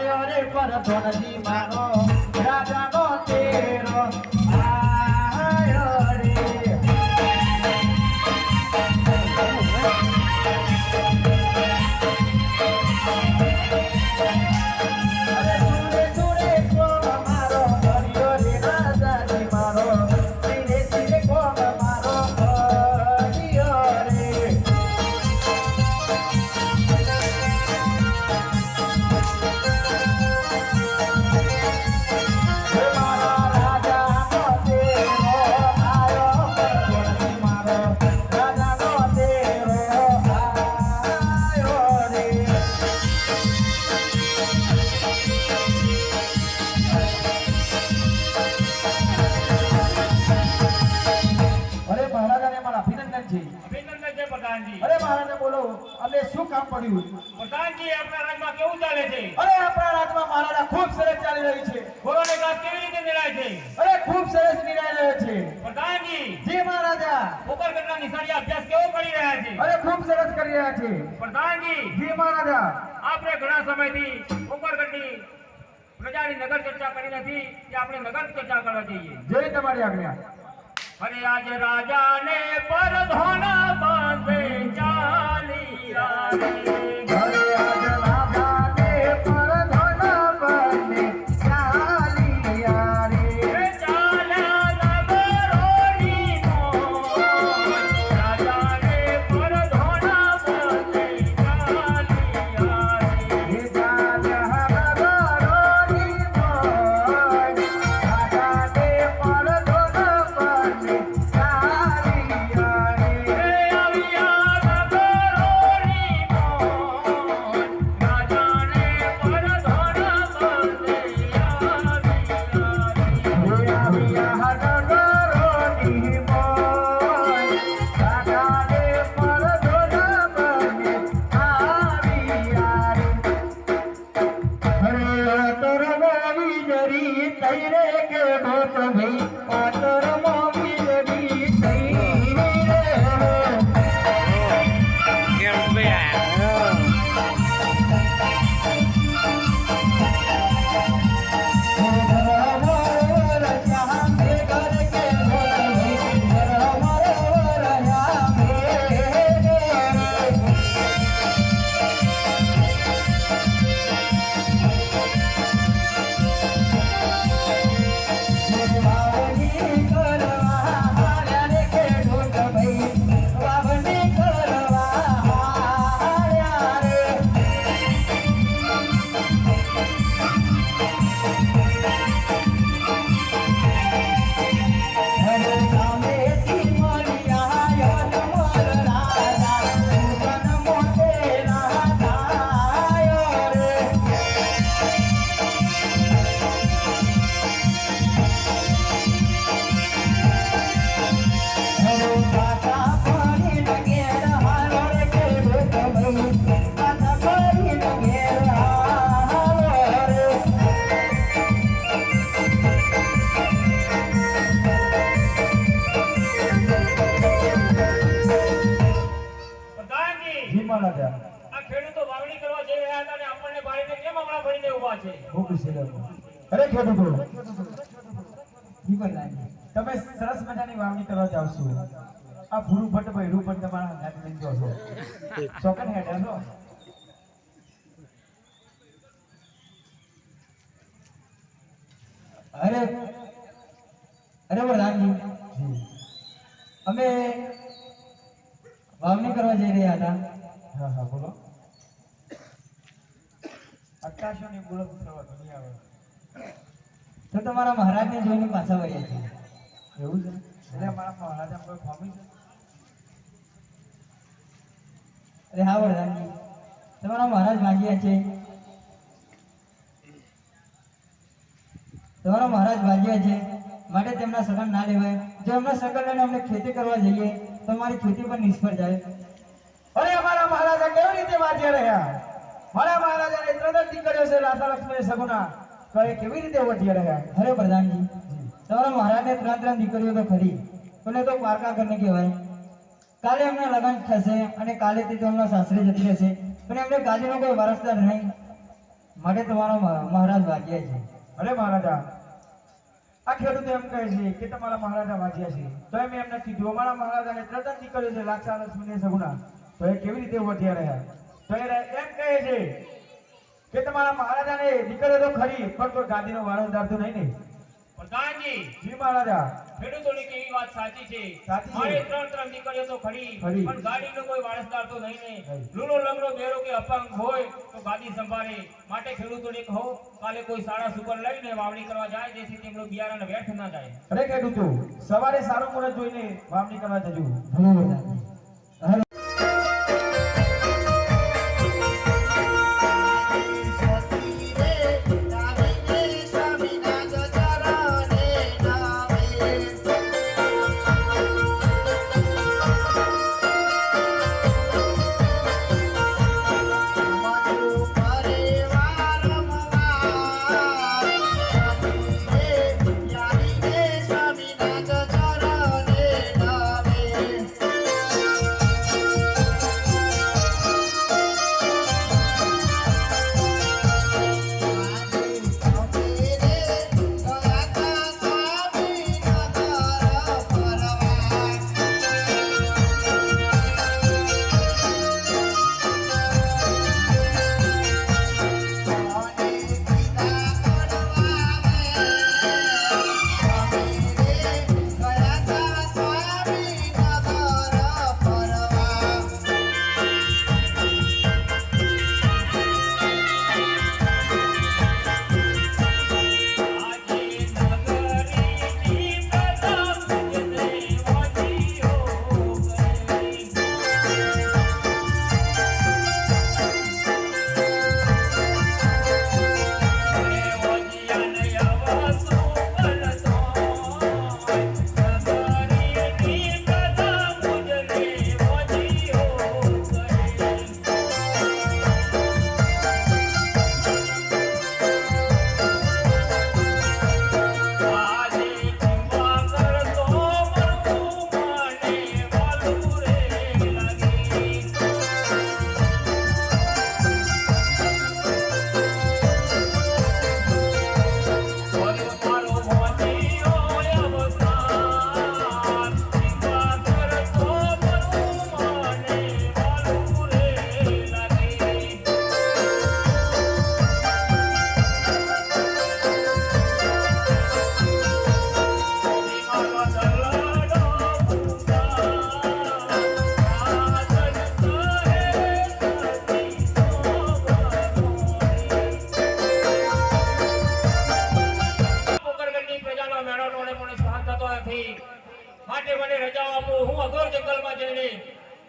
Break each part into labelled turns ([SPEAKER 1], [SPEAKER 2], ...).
[SPEAKER 1] આયો રે પર ધોનજી મારો રાજાનો તેરો આયો રે अरे महाराज बोलो अबे શું કામ પડ્યું
[SPEAKER 2] પ્રધાનજી આપણા રાજમાં કેવું ચાલે છે
[SPEAKER 1] અરે આપણા રાજમાં મહારાજા ખૂબ સરસ ચાલી રહી છે
[SPEAKER 2] ઘોડોને ઘાસ કેવી રીતે નિરાય છે
[SPEAKER 1] અરે ખૂબ સરસ નિરાય રહ્યો છે
[SPEAKER 2] પ્રધાનજી
[SPEAKER 1] જી મહારાજા
[SPEAKER 2] ઉપરગઢના નિશાળીયા અભ્યાસ કેવો કરી રહ્યા છે
[SPEAKER 1] અરે ખૂબ સરસ કરી રહ્યા છે
[SPEAKER 2] પ્રધાનજી
[SPEAKER 1] જી મહારાજા
[SPEAKER 2] આપણે ઘણા સમયથી ઉપરગઢની પ્રજાની નગર ચર્ચા કરી નથી કે આપણે નગર ચર્ચા કરવા જઈએ
[SPEAKER 1] જય તમારી આજ્ઞા
[SPEAKER 2] અરે આજ રાજાને પરધોના બાંધે ચાલિયા રે
[SPEAKER 1] અરે આજ રાજાને પરધોના બાંધે ચાલિયા રે
[SPEAKER 2] ચાલ્યા નગરોની મોજ રાજાને પરધોના બાંધે ચાલિયા રે
[SPEAKER 1] ચાલ્યા નગરોની મોજ રાજાને પરધોના બાંધે અરે ખેડૂતો તમે સરસ મજાની વાવણી કરવા જાવ છો આ ભૂરું ભટ્ટ ભૈરું પણ તમારા હાથ લઈ જાવ છો ચોકન હેડ હો અરે અરે પ્રધાનજી અમે વાવણી કરવા જઈ રહ્યા હતા હા હા બોલો આકાશોની બોલો થવા દુનિયા આવે તો તમારા મહારાજને જોઈને પાછા વળ્યા છે એવું છે એટલે અમારા મહારાજ કોઈ ફોમી છે અરે હા વરદાનજી તમારા મહારાજ ભાગ્યા છે તમારા મહારાજ ભાગ્યા છે માટે તેમના સગન ના લેવાય જો એમના સગન લઈને અમને ખેતી કરવા જઈએ તો અમારી ખેતી પર નિષ્ફળ જાય અરે અમારા મહારાજા કેવી રીતે વાંચ્યા રહ્યા મારા મહારાજાને ત્રણ દીકરીઓ છે રાધા લક્ષ્મી સગુના કહે કેવી રીતે વટિયા રહ્યા અરે પ્રધાનજી તમારા મહારાજને ત્રણ દીકરીઓ તો ખરી પણ તો પારકા કરીને કહેવાય કાલે એમના લગ્ન થશે અને કાલે તે તેમના સાસરે જતી રહેશે પણ એમને ગાદીનો કોઈ વારસદાર નહીં માટે તમારો મહારાજ વાગ્યા છે.
[SPEAKER 3] અરે મહારાજા, આ ખેડૂતો એમ કહે છે કે તમારા મહારાજા વાંચ્યા છે. તો એમ એમને કીધું અમારા મહારાજાને ત્રણ દીકરીઓ છે, લાક્ષા, લક્ષ્મી ને સગુણા. તો એ કેવી રીતે વધ્યા રહ્યા? તો એ એમ કહે છે કે તમારા મહારાજાને દીકરીઓ તો ખરી, પણ કોઈ ગાદીનો વારસદાર તો નહીં ને.
[SPEAKER 2] પ્રધાનજી,
[SPEAKER 3] જી મહારાજા.
[SPEAKER 2] ખેડૂતોની કેવી વાત સાચી છે.
[SPEAKER 3] સાચી છે.
[SPEAKER 2] મારે ત્રણ દીકરીઓ તો ખરી,
[SPEAKER 3] ખરી.
[SPEAKER 2] પણ ગાડીનો કોઈ વારસદાર તો નહીં ને.
[SPEAKER 3] નહીં.
[SPEAKER 2] લૂલો લંગડો બેરો કે અપંગ હોય તો ગાદી સંભાળે. માટે ખેડૂતોને કહો કાલે કોઈ સારા સુગર લઈને વાવણી કરવા જાય, જેથી તેમનો બિયારણ વ્યર્થ ના જાય.
[SPEAKER 3] અરે ખેડૂતો, સવારે સારું મુહૂર્ત જોઈને વાવણી કરવા જજો.
[SPEAKER 1] ભલે પ્રધાનજી. હવે
[SPEAKER 2] માટે મને રજા આપો. હું અઘોર જંગલમાં જઈને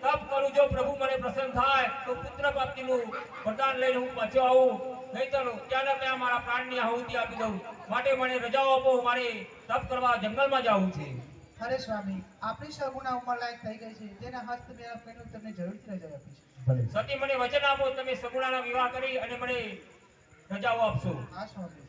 [SPEAKER 2] તપ કરું. જો પ્રભુ મને પ્રસન્ન થાય તો પુત્ર પ્રાપ્તિનું વરદાન લઈને હું પાછો આવું, નહીંતર ત્યાંના ત્યાં મારા પ્રાણની આહુતિ આપી દઉં. માટે મને રજા આપો. મારે તપ કરવા જંગલમાં જવું છે.
[SPEAKER 4] અરે સ્વામી, આપણી સગુણા ઉંમર લાયક થઈ ગઈ છે, તેના હસ્ત મેળા પહેલું તમને જરૂરથી રજા આપીશ.
[SPEAKER 3] ભલે.
[SPEAKER 2] સતી મને વચન આપો, તમે સગુણાના વિવાહ કરી અને મને રજાઓ આપશો.
[SPEAKER 4] હા સ્વામી.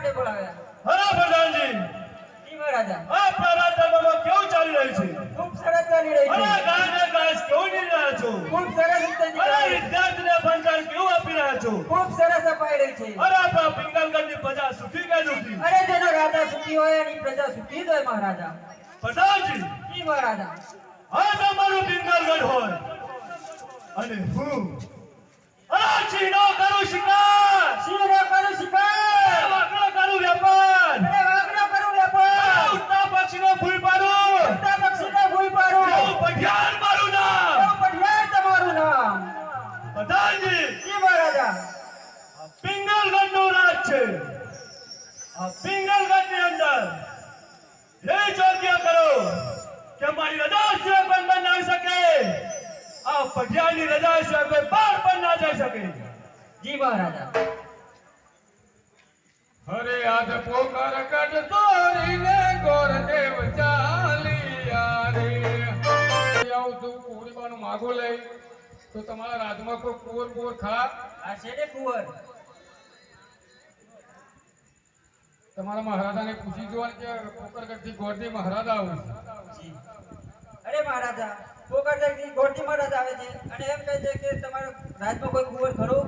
[SPEAKER 1] માટે બોલાવ્યા?
[SPEAKER 3] હરા પ્રધાનજી,
[SPEAKER 1] જી મહારાજા.
[SPEAKER 3] આપણા રાજ્યમાં કેવું ચાલી રહ્યું છે?
[SPEAKER 1] ખૂબ સરસ ચાલી રહી
[SPEAKER 3] અરે
[SPEAKER 1] છે.
[SPEAKER 3] ગાયને ઘાસ કેવું લઈ રહ્યા છો?
[SPEAKER 1] ખૂબ સરસ રીતે
[SPEAKER 3] અરે
[SPEAKER 1] નીકળે છે.
[SPEAKER 3] વિદ્યાર્થીને ભણતર કેવું આપી રહ્યા છો?
[SPEAKER 1] ખૂબ સરસ અપાઈ રહી છે.
[SPEAKER 3] અરે આપણા પિંગલગઢની પ્રજા સુખી કે દુઃખી?
[SPEAKER 1] અરે જેનો રાજા સુખી હોય એની પ્રજા સુખી જ હોય મહારાજા.
[SPEAKER 3] પ્રધાનજી,
[SPEAKER 1] જી મહારાજા.
[SPEAKER 3] આ તમારું પિંગલગઢ હોય અને હું ચીનો કરું શિકાર,
[SPEAKER 1] સિંહનો કરું શિકાર.
[SPEAKER 3] વાઘનો કરું વેપાર,
[SPEAKER 1] અરે વાઘનો કરું વેપાર.
[SPEAKER 3] ઉડતા પક્ષીનો ફૂલ પાડું,
[SPEAKER 1] ઉડતા પક્ષીને ભૂઈ પાડું.
[SPEAKER 3] એવું પઠિયાર મારું નામ.
[SPEAKER 1] એવું પઢિયાર તમારું નામ.
[SPEAKER 3] પ્રધાનજી,
[SPEAKER 1] જી મહારાજા.
[SPEAKER 3] આ પિંગલગઢનું રાજ છે. આ પિંગલગઢની અંદર એવી ચોકીઓ કરો કે મારી રજા સિવાય કોઈ બંધ ના આવી શકે. આ પઠિયારની રજા સિવાય કોઈ બહાર પણ ના જઈ શકે.
[SPEAKER 1] જી મહારાજા.
[SPEAKER 5] હરે આજ પોકાર કટ તોરીને ગોરદેવ ચાલિયા રે. આવું છું કુંવરીબાનું માગો લઈ તો તમારા રાજમાં કોઈ કુંવર ખરા?
[SPEAKER 1] આ છે ને કુંવર.
[SPEAKER 5] તમારા મહારાજાને પૂછી જોવાનું કે પોકરગઢથી ગોરદી મહારાજા આવું છે.
[SPEAKER 1] જી. અરે મહારાજા, પોકરગઢથી ગોરડી મહારાજ આવે છે અને એમ કહે છે કે તમારા રાજમાં કોઈ કુંવર ખરો?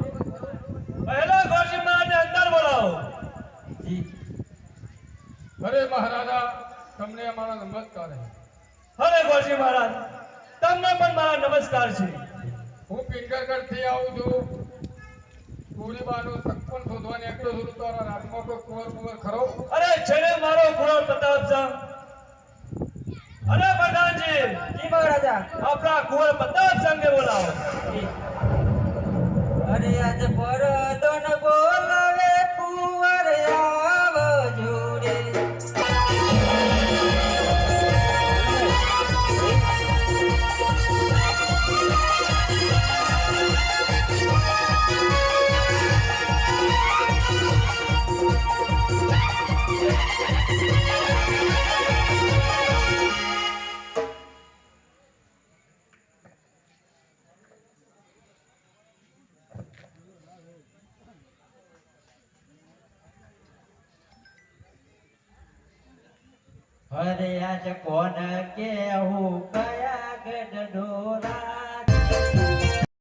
[SPEAKER 3] પહેલા ગોરજી મહારાજને અંદર બોલાવો.
[SPEAKER 1] જી.
[SPEAKER 5] અરે મહારાજા, તમને અમારા નમસ્કાર છે.
[SPEAKER 3] અરે ગોરજી મહારાજ, તમને પણ મારા નમસ્કાર છે.
[SPEAKER 5] હું પિંગલગઢથી આવું છું. કુંવરીબાનું સગપણ શોધવા નીકળ્યો છું. તારા રાજમાં કોઈ કુંવર ખરો?
[SPEAKER 3] અરે છેલ્લે મારો કુળો પ્રતાપ છે. અરે પ્રધાનજી,
[SPEAKER 1] જી મહારાજા.
[SPEAKER 3] આપણા કુંવર પ્રતાપ સંગે બોલાવો.
[SPEAKER 1] જી. અરે આજ પરદન બોલાવે કુંવર આવજો રે.
[SPEAKER 6] અરે આજ કોણ કેવું કયા ગઢ ડોરા